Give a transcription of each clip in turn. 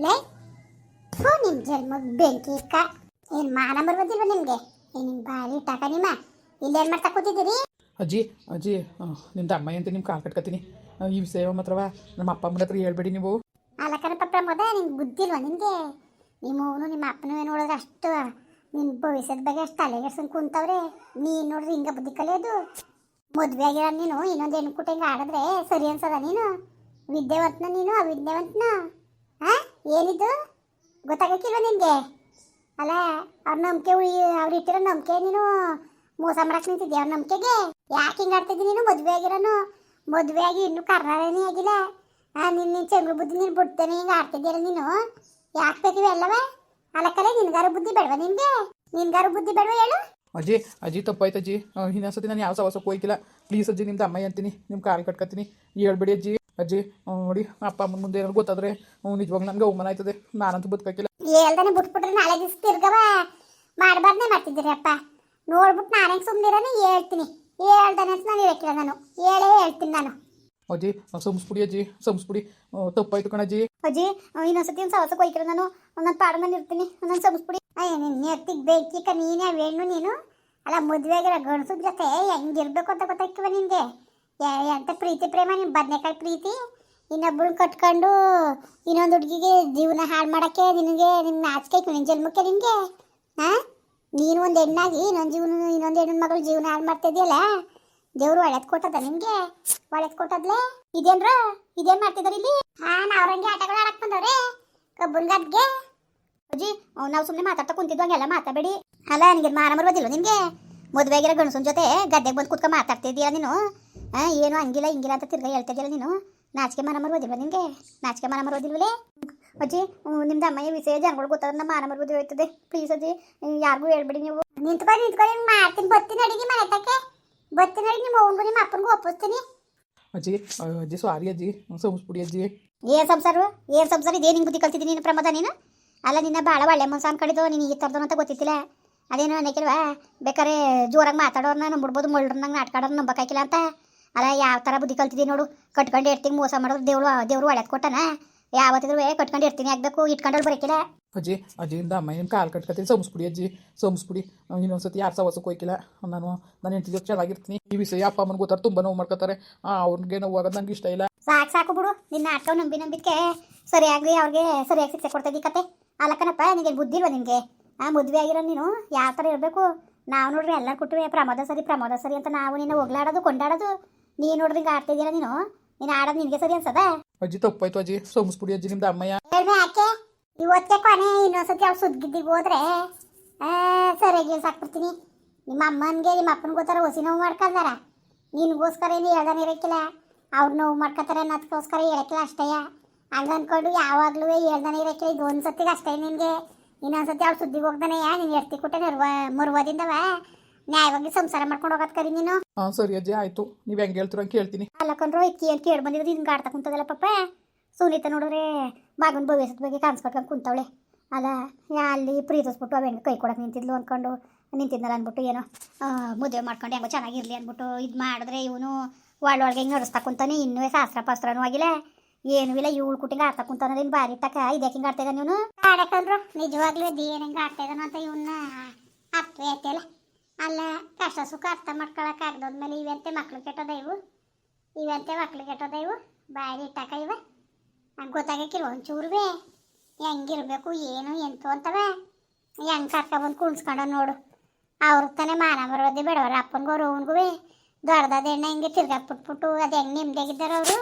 ಲೇ ಥೂ ನಿಮ್ಮ ಜನ್ಮಕ್ಕೆ ಬೆಂಕಿ ಇಕ್ಕ ಏನು ಮಾನ ಬರ್ಬೋದಿಲ್ವ ನಿಮಗೆ ಏನು ಬಾರಿ ಟಾಕ ನಿಮ್ಮ ಇಲ್ಲೇನು ಮಾಡ್ತಾ ಕೂತಿದ್ದೀರಿ? ಅಜ್ಜಿ ಅಜ್ಜಿ ನಿಮ್ದು ಅಮ್ಮ ಅಂತ ನಿಮ್ಮ ಕಾಲು ಕಟ್ಕೊತೀನಿ. ಈ ವಿಷಯ ಮಾತ್ರವ ನಮ್ಮ ಅಪ್ಪ ಅಮ್ಮನ ಹತ್ರ ಹೇಳ್ಬೇಡಿ ನೀವು. ಅಲ್ಲಕನಪ್ಪ ಪ್ರಮೋದ, ನಿಮ್ಗೆ ಬುದ್ಧಿ ಇಲ್ವಾ ನಿಮಗೆ? ನಿಮ್ಮವನು ನಿಮ್ಮ ಅಪ್ಪನೂ ನೋಡಿದ್ರೆ ಅಷ್ಟು ನಿನ್ನ ಭವಿಷ್ಯದ ಬಗ್ಗೆ ಅಷ್ಟು ತಲೆಗೆಡ್ಸ್ಕೊಂಡು ಕುಂತವ್ರೆ. ನೀನು ನೋಡ್ರಿ ಹಿಂಗೆ ಬುದ್ಧಿ ಕಲಿಯೋದು. ಮದುವೆ ಆಗಿರೋ ನೀನು ಇನ್ನೊಂದು ಹೆಣ್ಣು ಕುಟ್ಟ ಹಿಂಗೆ ಆಡಿದ್ರೆ ಸರಿ ಅನ್ಸದ? ನೀನು ವಿದ್ಯಾವಂತನ ನೀನು ಅವಿದ್ಯಾವಂತನ? ಹಾಂ ಏನಿದು ಗೊತ್ತಾಗಕ್ಕಿಲ್ವ ನಿನಗೆ? ಅಲ್ಲ ಅವ್ರ ನಂಬಿಕೆ ಅವ್ರು ಇಟ್ಟಿರೋ ನಂಬಿಕೆ ನೀನು ಮೋಸ ಮಾಡಕ್ಕೆ ನಿಂತಿದ್ದೆ. ಅವ್ರ ನಂಬಿಕೆಗೆ ಯಾಕೆ ಹಿಂಗೆ ಆಡ್ತಿದ್ದೀನಿ? ನೀನು ಮದುವೆ ಆಗಿರೋನು, ಮದುವೆ ಆಗಿ ಇನ್ನೂ ಕರ್ನಾಟಕನೇ ಆಗಿಲ್ಲ. ನಿನ್ನ ಚಂದ್ರ ಬುದ್ಧಿ ನೀನು ಬಿಡ್ತೇನೆ ಹಿಂಗೆ ಆಡ್ತಿದ್ದೀರ ನೀನು. ಯಾಕೆ ಬೇಕಿವೆ ಅಲ್ಲವೇ? ಅಲ್ಲಕ್ಕಲ್ಲೇ ನಿನ್ಗಾರು ಬುದ್ಧಿ ಬೇಡವಾ? ನಿನ್ಗಾರು ಬುದ್ಧಿ ಬೇಡವಾ ಹೇಳು? ಅಜ್ಜಿ ಅಜ್ಜಿ ತಪ್ಪಾಯ್ತು ಅಜ್ಜಿ. ಇನ್ನೊಂದ್ಸತಿ ನಾನು ಯಾವ ಸವಸಕ್ಕೂ ಹೋಯ್ಕಿಲ್ಲ. ಪ್ಲೀಸ್ ಅಜ್ಜಿ, ನಿಮ್ದು ಅಮ್ಮ ಅಂತೀನಿ, ನಿಮ್ಮ ಕಾಲು ಕಟ್ಕೊತೀನಿ, ಹೇಳ್ಬೇಡಿ ಅಜ್ಜಿ. ಅಜ್ಜಿ ನೋಡಿ, ಅಪ್ಪ ಅಮ್ಮನ ಮುಂದೆ ಏನಾದ್ರು ಗೊತ್ತಾದ್ರೆ ನಿಜವಾಗ್ಲೂ ನನಗೆ ಅವಮಾನ ಆಯ್ತದೆ. ನಾನಂತೂ ಬದುಕಕ್ಕಿಲ್ಲ. ಹೇಳ್ದಾನೆ ಬಿಟ್ಬಿಟ್ರೆ ನಾಳೆ ದಿವಸ ತಿರ್ಗವ ಮಾಡಬಾರ್ದೇ ಮಾಡ್ತಿದ್ದೀರಿ ಅಪ್ಪ. ನೋಡ್ಬಿಟ್ಟು ನಾನು ಹೆಂಗೆ ಸುಮ್ಮನಿರೋನೆ ಹೇಳ್ತೀನಿ. ಹೇಳ್ದಾನೆ ಅಂತ ನಾನು ಇರಕ್ಕಿಲ್ಲ, ನಾನು ಹೇಳ್ತೀನಿ ನಾನು. ಅಜ್ಜಿ ಸಂಸ್ಬಿಡಿ ಅಜ್ಜಿ, ಸಂಸ್ಬಿಡಿ. ತಪ್ಪಾಯ್ತು ಕಣಜ್ಜಿ. ಅಜ್ಜಿ ಇನ್ನೊಂದ್ಸತಿ ಒಂದು ಸವಸಕ್ಕೆ ಹೋಯ್ಕಿರ ನಾನು ಪಾಡು ನಾನು ಇರ್ತೀನಿ. ನನ್ನ ಸಂಸ್ಬಿಡಿ. ನಿನ್ನ ಎತ್ತಿಗೆ ಬೇಕಿಕ್ಕ ನೀನೇ ವೇಣು ನೀನು. ಅಲ್ಲ ಮದುವೆ ಆಗಿರೋ ಗಣಸದ ಜೊತೆ ಹೆಂಗಿರ್ಬೇಕು ಅಂತ ಗೊತ್ತಾಗ್ತಿವ ನಿನಗೆ? ಎಂತ ಪ್ರೀತಿ ಪ್ರೇಮ ನಿಮ್ಮ ಬದನೆಕಾಯಿ ಪ್ರೀತಿ. ಇನ್ನೊಬ್ಬಳು ಕಟ್ಕೊಂಡು ಇನ್ನೊಂದು ಹುಡುಗಿಗೆ ಜೀವನ ಹಾಳು ಮಾಡೋಕ್ಕೆ ನಿನಗೆ ನಿಮ್ಮ ನಾಚಿಕೆ ನಿನ್ನ ಜನ್ಮಕ್ಕೆ ನಿನಗೆ? ಹಾಂ, ನೀನು ಒಂದು ಹೆಣ್ಣಾಗಿ ಇನ್ನೊಂದು ಹೆಣ್ಣಿನ ಮಗಳು ಜೀವನ ಹಾಳು ಮಾಡ್ತಿದ್ಯಲ್ಲ. ದೇವ್ರು ಒಳ್ಳೇದು ಕೊಟ್ಟದ ನಿಮಗೆ? ಒಳ್ಳೇದು ಕೊಟ್ಟದ್ಲೆ ಇದೇನ್ರ? ಇದೇನು ಮಾಡ್ತಿದ್ದಾರೆ ಇಲ್ಲಿ? ಹಾಂ, ಅವ್ರಂಗೆ ಆಟಗಳು ಆಡಕ್ಕೆ ಬಂದವ್ರೆ ಕಬ್ಬನ್ ಗದ್ಗೆ. ಅಜ್ಜಿ ನಾವು ಸುಮ್ಮನೆ ಮಾತಾಡ್ತಾ ಕುಂತಿದ್ದು, ಹಂಗೆಲ್ಲ ಮಾತಾಡಬೇಡಿ. ಅಲ್ಲ ನಿನಗೆ ಮಾನ ಬರೋದಿಲ್ಲ ನಿನಗೆ? ಮದುವೆ ಆಗಿರೋ ಗಣಸನ ಜೊತೆ ಗದ್ದೆಗೆ ಬಂದು ಕೂತ್ಕೊಂಡು ಮಾತಾಡ್ತಿದ್ದೀಯ ನೀನು? ಏನು ಹಂಗಿಲ್ಲ ಹಿಂಗಿಲ್ಲ ಅಂತ ತಿರ್ಗಾ ಹೇಳ್ತಿದ್ದೀರ ನೀನು. ನಾಚಿಕೆ ಮಾನ ಮರೋದಿಲ್ವ ನಿನಗೆ? ನಾಚಿಕೆ ಮಾನ ಮರೋದಿಲ್ವಲೇ? ಅಜ್ಜಿ ನಿಮ್ದು ಅಮ್ಮಯ್ಯ ವಿಷಯ ಜನಗಳು ಗೊತ್ತಾದ್ರೆ ನಮ್ಮ ಮಾನ ಮರೋದು ಹೋಯ್ತದೆ. ಪ್ಲೀಸ್ ಅಜ್ಜಿ, ಯಾರಿಗೂ ಹೇಳ್ಬೇಡಿ ನೀವು. ನಿಂತ್ಕೊಂಡು ಮಾಡ್ತೀನಿ, ಬರ್ತೀನಿ ಅಡಿಗೆ ಮನೆ ತಕ್ಕೆ ಬರ್ತೀನಿ. ಅಡಿಗೆ ನಿಮ್ಮ ಅವ್ನಿಗೂ ನಿಮ್ಮ ಅಪ್ಪನಿಗೂ ಒಪ್ಪಿಸ್ತೀನಿ. ಅಜ್ಜಿ ಅಜ್ಜಿ ಸಾರಿ ಅಜ್ಜಿ, ಸಂಸ್ಬಿಡಿ ಅಜ್ಜಿ. ಏನು ಸಂಸಾರ ಇದೇನು ಹಿಂಗೆ ಬುದ್ಧಿ ಕಲ್ತಿದ್ದೀನಿ ನೀನು ಪ್ರಮೋದ ನೀನು? ಅಲ್ಲ ನಿನ್ನ ಭಾಳ ಒಳ್ಳೆ ಮನ್ಸ ಅನ್ಕೊಂಡಿದ್ದು, ನೀನು ಈ ಥರದವನು ಅಂತ ಗೊತ್ತಿತ್ತಿಲ್ಲ. ಅದೇನು ಅನ್ನಕ್ಕಿಲ್ವಾ? ಬೇಕಾದ್ರೆ ಜೋರಾಗಿ ಮಾತಾಡೋರ್ನ ನಂಬಿಡ್ಬೋದು, ಮುಳ್ಳ್ರಂಗೆ ನಾಟ್ಕಾಡೋರ್ನ ನಂಬಕ್ಕಾಗಿಲ್ಲ ಅಂತ. ಅಲ್ಲ ಯಾವ ಥರ ಬುದ್ಧಿ ಕಲ್ತಿದ್ದೀನಿ ನೋಡು. ಕಟ್ಕೊಂಡು ಇರ್ತೀನಿ, ಮೋಸ ಮಾಡೋದು ದೇವ್ರು ಒಳ್ಳೇದು ಕೊಟ್ಟನ. ಯಾವತ್ತಿದ್ರು ಕಟ್ಕೊಂಡು ಇರ್ತೀನಿ ಆಗಬೇಕು, ಇಟ್ಕೊಂಡಲ್ಲಿ ಬರೋಕ್ಕಿಲ್ಲ. ಅಜ್ಜಿ ಅಜ್ಜಿಯಿಂದ ಅಮ್ಮ ನಿಮ್ಮ ಕಾಲು ಕಟ್ಕೊತೀನಿ, ಸಂಸ್ಬಿಡಿ ಅಜ್ಜಿ, ಸಂಸ್ಬಿಡಿ. ಇನ್ನೊಂದ್ಸತಿ ಯಾರು ಸವಸಕ್ಕೆ ಹೋಯ್ಕಿಲ್ಲ. ನಾನು ಹೆಂಡತಿ ಜೊತೆ ಚೆನ್ನಾಗಿರ್ತೀನಿ. ಈ ವಿಷಯ ಅಪ್ಪ ಅಮ್ಮನ ಗೊತ್ತಾರೆ, ತುಂಬ ನೋವು ಮಾಡ್ಕೋತಾರೆ. ಅವ್ರಿಗೆ ನೋವು ಆಗೋದು ನಂಗೆ ಇಷ್ಟ ಇಲ್ಲ. ಸಾಕು ಬಿಡು, ನಿನ್ನ ಆಟೋ ನಂಬಿದಕ್ಕೆ ಸರಿಯಾಗಿ ಅವ್ರಿಗೆ ಸರಿಯಾಗಿ ಶಿಕ್ಷೆ ಕೊಡ್ತಿದ್ದಿ ಕತೆ. ಅಲ್ಲಕ್ಕನಪ್ಪ, ನಿನಗೆ ಬುದ್ಧಿ ಇಲ್ವ ನಿನಗೆ? ಮದುವೆ ಆಗಿರೋ ನೀನು ಯಾವ ಥರ ಇರಬೇಕು? ನಾವು ನೋಡ್ರಿ ಎಲ್ಲ ಕೊಟ್ಟುವೆ ಪ್ರಮೋದ ಸರಿ ಅಂತ ನಾವು ನಿನ್ನ ಹೋಗ್ಲಾಡೋದು ಕೊಂಡಾಡೋದು. ನೀನು ನೋಡ್ರಿ ಹಿಂಗೆ ಆಡ್ತಿದ್ದೀರ ನೀನು ಆಡೋದು ನಿನಗೆ ಸರಿ ಅನ್ಸದ? ಅಜ್ಜಿ ತಪ್ಪಾಯ್ತು ಅಜ್ಜಿ, ಸಂಸ್ಬಿಡಿ ಅಜ್ಜಿ. ನಿಮ್ದು ಅಮ್ಮಯ್ಯ ಯಾಕೆ ಇವತ್ತೇ ಕೊನೆ? ಇನ್ನೊಂದ್ಸತಿ ಅವ್ರು ಸುದ್ದಿದ್ದಿಗೆ ಹೋದ್ರೆ ಸರಿಯಾಗಿ ಸಾಕ್ಬಿಡ್ತೀನಿ. ನಿಮ್ಮ ಅಮ್ಮನಿಗೆ ನಿಮ್ಮ ಅಪ್ಪನಿಗೆ ಗೊತ್ತಾರ ಹೊಸಿ ನೋವು ಮಾಡ್ಕೊಂಡಾರ. ನಿನಗೋಸ್ಕರ ಏನು ಹೇಳ್ದಾನೆ ಇರೋಕ್ಕಿಲ್ಲ, ಅವ್ರು ನೋವು ಮಾಡ್ಕೊತಾರೆ ಅನ್ನೋದಕ್ಕೋಸ್ಕರ ಹೇಳಕ್ಕಿಲ್ಲ ಅಷ್ಟೇ. ಹಂಗೆ ಅಂದ್ಕೊಂಡು ಯಾವಾಗಲೂ ಹೇಳ್ದಾನೆ ಇರೋಕ್ಕಿಲ್ಲ. ಇದು ಒಂದು ಸತಿಗೆ ಅಷ್ಟೇ ನಿನಗೆ. ಇನ್ನೊಂದ್ಸತಿ ಅವ್ರು ಸುದ್ದಿಗೆ ಹೋಗ್ದಾನೆ ನೀನು ಎರ್ತಿ ಕೊಟ್ಟೆ ಮುರುವದಿಂದವ ನ್ಯಾಯವಾಗಿ ಸಂಸಾರ ಮಾಡ್ಕೊಂಡು ಹೋಗೋದು ಕರಿ ನೀನು. ಹಾಂ ಸರಿ ಅಜ್ಜಿ, ಆಯಿತು. ನೀವು ಹೆಂಗೆ ಹೇಳ್ತೀರೋ ಹಂಗೆ ಕೇಳ್ತೀನಿ. ಅಲ್ಲಕೊಂಡ್ರು ಇಕ್ಕಿ ಅಂತ ಕೇಳಿ ಬಂದಿರೋದು ಹಿಂಗೆ ಆಡ್ತಾ ಕುಂತದಲ್ಲ ಪಾಪ. ಸುನೀತಾ ನೋಡಿದ್ರೆ ಮಗನ ಭವಿಷ್ಯದ ಬಗ್ಗೆ ಕಾಣಿಸ್ಕೊಟ್ಕೊಂಡು ಕುಂತವಳೆ. ಅಲ್ಲ ಅಲ್ಲಿ ಪ್ರೀತಿಸ್ಬಿಟ್ಟು ಅವೆಂಗೆ ಕೈ ಕೊಡಕ್ಕೆ ನಿಂತಿದ್ಲು ಅಂದ್ಕೊಂಡು ನಿಂತಿದ್ನಲ್ಲ ಅಂದ್ಬಿಟ್ಟು ಏನೋ ಮದುವೆ ಮಾಡ್ಕೊಂಡು ಹೆಂಗೋ ಚೆನ್ನಾಗಿರಲಿ ಅಂದ್ಬಿಟ್ಟು ಇದು ಮಾಡಿದ್ರೆ ಇವನು ಒಳಗೆ ಹಿಂಗೆ ನಡೆಸ್ತಾ ಕುಂತಾನೆ. ಇನ್ನೂ ಶಾಸ್ತ್ರನೂ ಆಗಿಲ್ಲ, ಏನೂ ಇಲ್ಲ. ಇವಳು ಕುಟ್ಟಿಂಗ್ ಆಡ್ತಾ ಕುಂತಾನದೇನು ಬಾರಿ ತಕ್ಕ ಇದಕ್ಕೆ ಹಿಂಗೆ ಆಡ್ತಾ ಇದ್ದಾನೆ ಇವನು. ಆಡಕಂದ್ರು ನಿಜವಾಗ್ಲೂ ಏನು ಹಿಂಗೆ ಆಡ್ತಾ ಇದ್ದಾನು ಅಂತ ಇವನ್ನ ಅರ್ಥವೇ ಐತೆಲ್ಲ. ಅಲ್ಲ ಕಷ್ಟ ಸುಖ ಅರ್ಥ ಮಾಡ್ಕೊಳಕ್ಕಾಗ್ದೋದ್ಮೇಲೆ ಇವಂತೆ ಮಕ್ಳು ಕೆಟ್ಟೋದ ಇವು ಬಾಯಿ ಇಟ್ಟಾಕ ಇವ ನಂಗೆ ಗೊತ್ತಾಗಕ್ಕಿಲ್ಲ ಒಂಚೂರುವೆ ಹೆಂಗಿರ್ಬೇಕು ಏನು ಎಂತು ಅಂತವ. ಹೆಂಗೆ ಕರ್ಕೊಬಂದು ಕುಣ್ಸ್ಕೊಂಡು ನೋಡು. ಅವ್ರಿಗೆ ತಾನೇ ಮಾನ ಬರೋದೇ ಬೇಡವ್ರ ಅಪ್ಪನಿಗೂ ಅವನಿಗೂ ದೊಡ್ಡದಾದ ಎಣ್ಣೆ ಹಿಂಗೆ ತಿರ್ಗಾಕ್ಬಿಟ್ಬಿಟ್ಟು ಅದು ಹೆಂಗೆ ನೆಮ್ಮದಿಯಾಗಿದ್ದಾರ ಅವರು.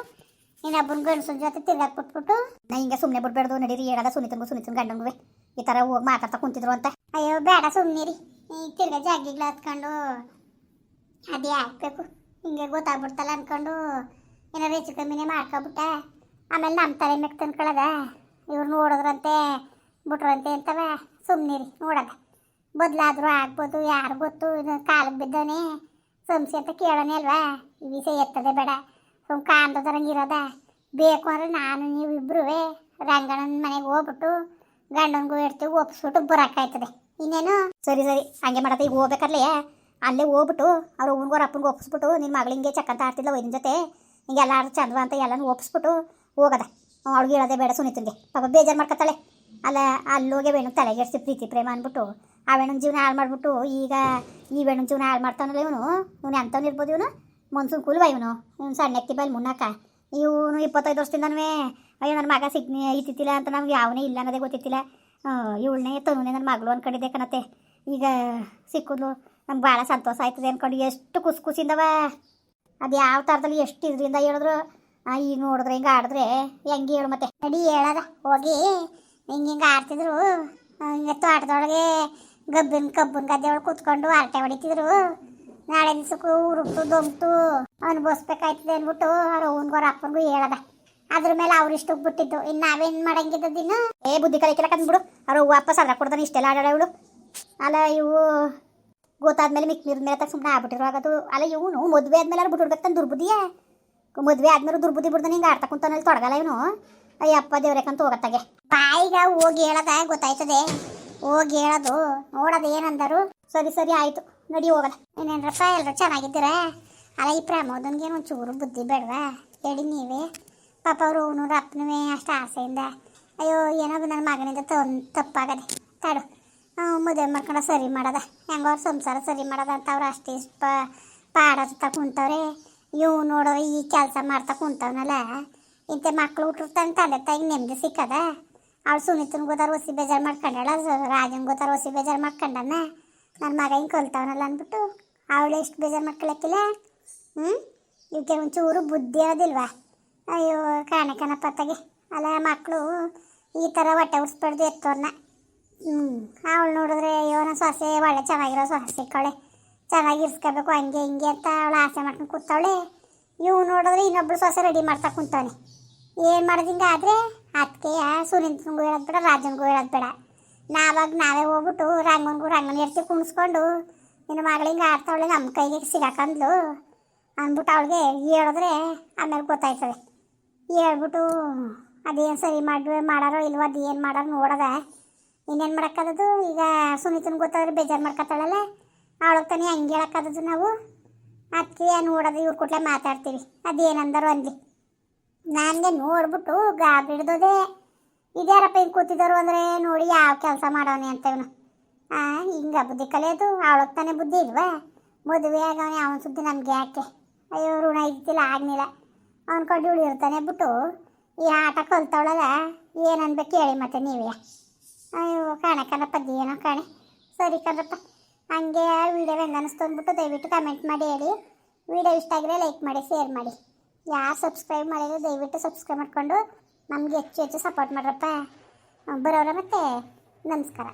ಇನ್ನೊಬ್ಬನ ಗಂಡಸನ ಜೊತೆ ತಿರ್ಗಾಕ್ಬಿಟ್ಬಿಟ್ಟು ನಾ ಹಿಂಗೆ ಸುಮ್ಮನೆ ಬಿಡ್ಬೇಡ್ದು ನಡೀರಿ. ಹೇಳದ ಸುನೀತನ ಗಂಡಂಗೂ ಈ ಥರ ಹೋಗಿ ಮಾತಾಡ್ತಾ ಕುಂತಿದ್ರು ಅಂತ. ಅಯ್ಯೋ ಬೇಡ ಸುಮ್ಮನಿರಿ. ಈಗ ತಿರ್ಗಾ ಜಾಗಿಗಳು ಹತ್ಕೊಂಡು ಅದೇ ಹಾಕ್ಬೇಕು ಹಿಂಗೆ ಗೊತ್ತಾಗ್ಬಿಡ್ತಲ್ಲ ಅಂದ್ಕೊಂಡು ಏನಾರು ಹೆಚ್ಚು ಕಮ್ಮಿನೇ ಮಾಡ್ಕೊಬಿಟ್ಟ. ಆಮೇಲೆ ನಮ್ಮ ತಲೆ ಮೆಕ್ ತಂದ್ಕೊಳ್ಳೋದ ಇವ್ರು ನೋಡಿದ್ರಂತೆ ಬಿಟ್ರಂತೆ ಅಂತವ. ಸುಮ್ಮನಿರಿ, ನೋಡೋದ ಬದಲಾದರೂ ಆಗ್ಬೋದು, ಯಾರು ಗೊತ್ತು. ಇದು ಕಾಲಿಗೆ ಬಿದ್ದವನೇ ಸಂಶಯ ಅಂತ ಕೇಳೋನೇ ಅಲ್ವಾ? ಈ ವಿಷಯ ಎತ್ತದೆ ಬೇಡ, ಸುಮ್ಮ ಕಾಣ್ದೋದ್ರಂಗೆ ಇರೋದ. ಬೇಕು ಅಂದರೆ ನಾನು ನೀವು ಇಬ್ಬರೂ ರಂಗಣ್ಣನ ಮನೆಗೆ ಹೋಗ್ಬಿಟ್ಟು ಗಂಡನಿಗೂ ಇಡ್ತೀವಿ, ಒಪ್ಪಿಸ್ಬಿಟ್ಟು ಬರೋಕ್ಕಾಯ್ತದೆ. ಇನ್ನೇನು? ಸರಿ ಹಂಗೆ ಮಾಡತ್ತೆ. ಈಗ ಹೋಗ್ಬೇಕಾರ್ಲೆ ಅಲ್ಲೇ ಹೋಗ್ಬಿಟ್ಟು ಅವ್ರು ಅವ್ರ ಅಪ್ಪನಿಗೆ ಒಪ್ಪಿಸ್ಬಿಟ್ಟು ನಿನ್ನ ಮಗಳು ಹಿಂಗೆ ಚಕ್ಕಂತ ಆಡ್ತಿದ್ಲ ವೈದ್ಯನ ಜೊತೆ ಹಿಂಗೆಲ್ಲ ಚಂದವ ಅಂತ ಎಲ್ಲನೂ ಒಪ್ಪಿಸ್ಬಿಟ್ಟು ಹೋಗದ. ಅವಳಿಗೆ ಹೇಳೋದೇ ಬೇಡ ಸುನೀತಂಗೆ ಪಾಪ ಬೇಜಾರು ಮಾಡ್ಕೊತಾಳೆ. ಅಲ್ಲ ಅಲ್ಲೋಗೆ ವೇಣು ತಲೆಗೆಡ್ಸಿ ಪ್ರೀತಿ ಪ್ರೇಮ ಅಂದ್ಬಿಟ್ಟು ಆ ವೇಣುನ ಜೀವನ ಹಾಳು ಮಾಡ್ಬಿಟ್ಟು ಈಗ ಈ ವೇಣುನ ಜೀವನ ಹಾಳು ಮಾಡ್ತಾನಲ್ಲ ಇವನು ಎಂಥವ್ನು ಇರ್ಬೋದು ಇವನು ಮನ್ಸೂನ್ ಕುಲ್ವ ಇವನು ಸಣ್ಣ ಎತ್ತಿ ಬೈಲಿ ಮುನ್ನಕ ಇವನು 25 ವರ್ಷದಿಂದನೂ ಅಯ್ಯೋ ನನ್ನ ಮಗ ಇತ್ತಿಲ್ಲ ಅಂತ ನಮ್ಗೆ ಯಾವನೇ ಇಲ್ಲ ಅನ್ನೋದೇ ಗೊತ್ತಿತ್ತಿಲ್ಲ. ಇವಳನ್ನೇ ತನುನೇ ನನ್ನ ಮಗಳು ಅಂದ್ಕೊಂಡಿದ್ದೆ ಕಣತ್ತೆ. ಈಗ ಸಿಕ್ಕಿದ್ಲು ನಮ್ಗೆ ಭಾಳ ಸಂತೋಷ ಆಯ್ತದೆ ಅಂದ್ಕೊಂಡು ಎಷ್ಟು ಖುಷಿಂದವ. ಅದು ಯಾವ ಥರದಲ್ಲಿ ಎಷ್ಟು ಇದರಿಂದ ಹೇಳಿದ್ರು ಈಗ ನೋಡಿದ್ರೆ ಹಿಂಗೆ ಆಡಿದ್ರೆ ಹೆಂಗೆ ಹೇಳು ಮತ್ತೆ ನಡಿ ಹೇಳದ ಹೋಗಿ ಹಿಂಗೆ ಆಡ್ತಿದ್ರು. ಇವತ್ತು ಆಟದೊಳಗೆ ಕಬ್ಬನ್ ಗದ್ದೆ ಒಳಗೆ ಕೂತ್ಕೊಂಡು ಆರಟೆ ಹೊಡಿತಿದ್ರು. ನಾಳೆ ದಿವ್ಸಕ್ಕೂ ಉರುಕ್ತು ದೊಂಬ್ತು ಅನುಭವಿಸ್ಬೇಕಾಯ್ತದೆ ಅಂದ್ಬಿಟ್ಟು ಅವ್ರ ಅವ್ವನ್ಗೋರ ಅಪ್ಪನಿಗೂ ಹೇಳದ. ಅದ್ರ ಮೇಲೆ ಅವ್ರು ಇಷ್ಟಕ್ಕೆ ಬಿಟ್ಟಿದ್ದು. ಇನ್ನು ನಾವೇನು ಮಾಡಂಗಿದ್ದ ದಿನ ಬುದ್ಧಿ ಕಲಿಕೆಲ್ಲ ಕಂದ್ಬಿಡು. ಅವ್ರ ವಾಪಸ್ ಅದ್ರ ಕೊಡ್ದಾನೆ ಇಷ್ಟೆಲ್ಲ ಆಡಾಡ ಇವಳು. ಅಲ್ಲ ಇವು ಗೊತ್ತಾದ್ಮೇಲೆ ಮಿಕ್ ನೀರಿನ ಮೇಲೆ ಸುಮ್ಮನೆ ಆಗ್ಬಿಟ್ಟಿರುವಾಗದು. ಅಲ್ಲ ಇವನು ಮದುವೆ ಆದ್ಮೇಲೆ ಅವ್ರು ಬಿಟ್ಬಿಡ್ಬೇಕು ತಾನು ದುರ್ಬುದ್ಧಿಯೇ. ಮದುವೆ ಆದ್ಮೇಲೆ ದುರ್ಬುದ್ಧಿ ಬಿಡ್ದಾನೆ ಹಿಂಗೆ ಆಡ್ತಾ ಕುಂತಾನಲ್ಲಿ ತೊಡಗಲ್ಲ ಇವನು. ಅಯ್ಯಪ್ಪ ದೇವ್ರೇಕಂತ ಹೋಗತ್ತಾಗೆ ಬಾಯಿಗ ಹೋಗಿ ಹೇಳದ ಗೊತ್ತಾಯ್ತದೆ. ಹೋಗಿ ಹೇಳೋದು ನೋಡೋದು ಏನಂದರು. ಸರಿ ಆಯಿತು ನಡಿ ಹೋಗೋದ. ಇನ್ನೇನ್ರಪ್ಪ ಎಲ್ಲರೂ ಚೆನ್ನಾಗಿದ್ದೀರ? ಅಲ್ಲ ಈ ಪ್ರಮೋದನ್ಗೇನು ಒಂಚೂರು ಬುದ್ಧಿ ಬೇಡವಾ ಹೇಳಿ ನೀವೇ. ಪಾಪ ಅವರು ಅವನೂರು ಅಪ್ಪನವೇ ಅಷ್ಟು ಆಸೆಯಿಂದ ಅಯ್ಯೋ ಏನಾದ್ರು ನನ್ನ ಮಗನಿಂದ ತಪ್ಪಾಗದೆ ತಾಡು ಮದುವೆ ಮಾಡ್ಕೊಂಡು ಸರಿ ಮಾಡೋದ ಹೆಂಗೋ ಅವ್ರ ಸಂಸಾರ ಸರಿ ಮಾಡೋದ ಅಂತ ಅವ್ರು ಅಷ್ಟೇ ಪಾಡತ್ತ ಕುಂತವ್ರೆ. ಇವು ನೋಡೋ ಈ ಕೆಲಸ ಮಾಡ್ತಾ ಕುಂತವನಲ್ಲ ಇಂಥ ಮಕ್ಳು ಹುಟ್ಟಿರ್ತಾನೆ ತಂದೆ ತಾಯಿಗೆ ನೆಮ್ಮದಿ ಸಿಕ್ಕದ. ಅವಳು ಸುನೀತನ ಗೊತ್ತಾರ ಹೊಸಿ ಬೇಜಾರು ಮಾಡ್ಕೊಂಡಾಳ, ರಾಜನ್ ಗೊತ್ತಾರ ಹೊಸಿ ಬೇಜಾರು ಮಾಡ್ಕೊಂಡನ. ನನ್ನ ಮಗ ಹಿಂಗೆ ಕಲ್ತವನಲ್ಲ ಅಂದ್ಬಿಟ್ಟು ಅವಳು ಎಷ್ಟು ಬೇಜಾರು ಮಾಡ್ಕೊಳಕ್ಕಿಲ್ಲ. ಇವಕ್ಕೆ ಒಂಚೂರು ಬುದ್ಧಿ ಇರೋದಿಲ್ವಾ? ಅಯ್ಯೋ ಕಾಣಕನಪ್ಪತ್ತಾಗೆ ಅಲ್ಲ ಮಕ್ಕಳು ಈ ಥರ ಹೊಟ್ಟೆ ಉರ್ಸ್ಬಾರ್ದು ಎತ್ತೋರ್ನ. ಅವಳು ನೋಡಿದ್ರೆ ಅಯ್ಯೋ ನನ್ನ ಸೊಸೆ ಒಳ್ಳೆ ಚೆನ್ನಾಗಿರೋ ಸೊಸೆ ಸಿಕ್ಕವಳೆ, ಚೆನ್ನಾಗಿ ಇರ್ಸ್ಕೋಬೇಕು ಹಂಗೆ ಹಿಂಗೆ ಅಂತ ಅವಳು ಆಸೆ ಮಾಡ್ಕೊಂಡು ಕೂತವಳೆ. ಇವು ನೋಡಿದ್ರೆ ಇನ್ನೊಬ್ಳು ಸೊಸೆ ರೆಡಿ ಮಾಡ್ತಾ ಕುಂತವನೆ. ಏನು ಮಾಡೋದು ಹಿಂಗೆ ಆದರೆ ಅದಕ್ಕೆ ಸುನೀತನಿಗೂ ಹೇಳೋದು ಬೇಡ, ರಾಜನಿಗೂ ಹೇಳೋದು ಬೇಡ. ನಾವೇ ಹೋಗ್ಬಿಟ್ಟು ರಂಗನ ಎರ್ತಿ ಕುಣಿಸ್ಕೊಂಡು ನಿನ್ನ ಮಗಳು ಹಿಂಗೆ ಆಡ್ತಾವಳೆ ನಮ್ಮ ಕೈಗೆ ಸಿಗಾಕಂದ್ಲು ಅಂದ್ಬಿಟ್ಟು ಅವಳಿಗೆ ಹೇಳಿದ್ರೆ ಆಮೇಲೆ ಗೊತ್ತಾಯ್ತದೆ. ಹೇಳ್ಬಿಟ್ಟು ಅದೇನು ಸರಿ ಮಾಡಾರೋ ಇಲ್ವೋ ಅದು ಏನು ಮಾಡಾರೋ ನೋಡೋದ. ಇನ್ನೇನು ಮಾಡೋಕ್ಕದು ಈಗ ಸುನೀತನ ಗೊತ್ತಾದ್ರೆ ಬೇಜಾರು ಮಾಡ್ಕೊತಾಳಲ್ಲ ಅವಳಿಗೆ ತಾನೇ ಹಂಗೆ ಹೇಳೋಕ್ಕದು ನಾವು. ಅದಕ್ಕೆ ನೋಡೋದು ಇವ್ರ ಕೂಡಲೇ ಮಾತಾಡ್ತೀವಿ ಅದೇನಂದರು ಅನ್ಲಿ. ನನಗೆ ನೋಡ್ಬಿಟ್ಟು ಗಾಬರಿ ಹಿಡ್ದೋದೆ. ಇದ್ಯಾರಪ್ಪ ಹಿಂಗೆ ಕೂತಿದ್ದವರು ಅಂದರೆ ನೋಡಿ ಯಾವ ಕೆಲಸ ಮಾಡೋನೆ ಅಂತ ಇವನು. ಹಿಂಗೆ ಬುದ್ಧಿ ಕಲಿಯೋದು ಅವಳಿಗೆ ತಾನೇ ಬುದ್ಧಿ ಇಲ್ವಾ? ಮದುವೆ ಆಗವನೇ ಅವನ ಸುದ್ದಿ ನಮ್ಗೆ ಯಾಕೆ? ಅಯ್ಯೋ ಋಣ ಇದ್ದಿಲ್ಲ ಆಗಲಿಲ್ಲ ಅಂದ್ಕೊಂಡು ಇವಳು ಇರ್ತಾನೆ ಬಿಟ್ಟು ಈ ಆಟ ಕಲ್ತವಳಲ್ಲ ಏನು ಅನ್ಬೇಕು ಹೇಳಿ ಮತ್ತೆ ನೀವೇ. ಅಯ್ಯೋ ಕಾಣಕ್ಕನಪ್ಪ ಏನೋ ಕಾಣೆ ಸರಿ ಕಣ್ರಪ್ಪ. ಹಂಗೆ ವೀಡಿಯೋ ಹೆಂಗೆ ಅನ್ನಿಸ್ತು ಅಂದ್ಬಿಟ್ಟು ದಯವಿಟ್ಟು ಕಮೆಂಟ್ ಮಾಡಿ ಹೇಳಿ. ವೀಡಿಯೋ ಇಷ್ಟ ಆಗಿದ್ರೆ ಲೈಕ್ ಮಾಡಿ ಶೇರ್ ಮಾಡಿ. ಯಾರು ಸಬ್ಸ್ಕ್ರೈಬ್ ಮಾಡಿದ್ರೆ ದಯವಿಟ್ಟು ಸಬ್ಸ್ಕ್ರೈಬ್ ಮಾಡಿಕೊಂಡು ನಮಗೆ ಹೆಚ್ಚು ಸಪೋರ್ಟ್ ಮಾಡ್ರಪ್ಪ. ಬರೋರ ಮತ್ತೆ ನಮಸ್ಕಾರ.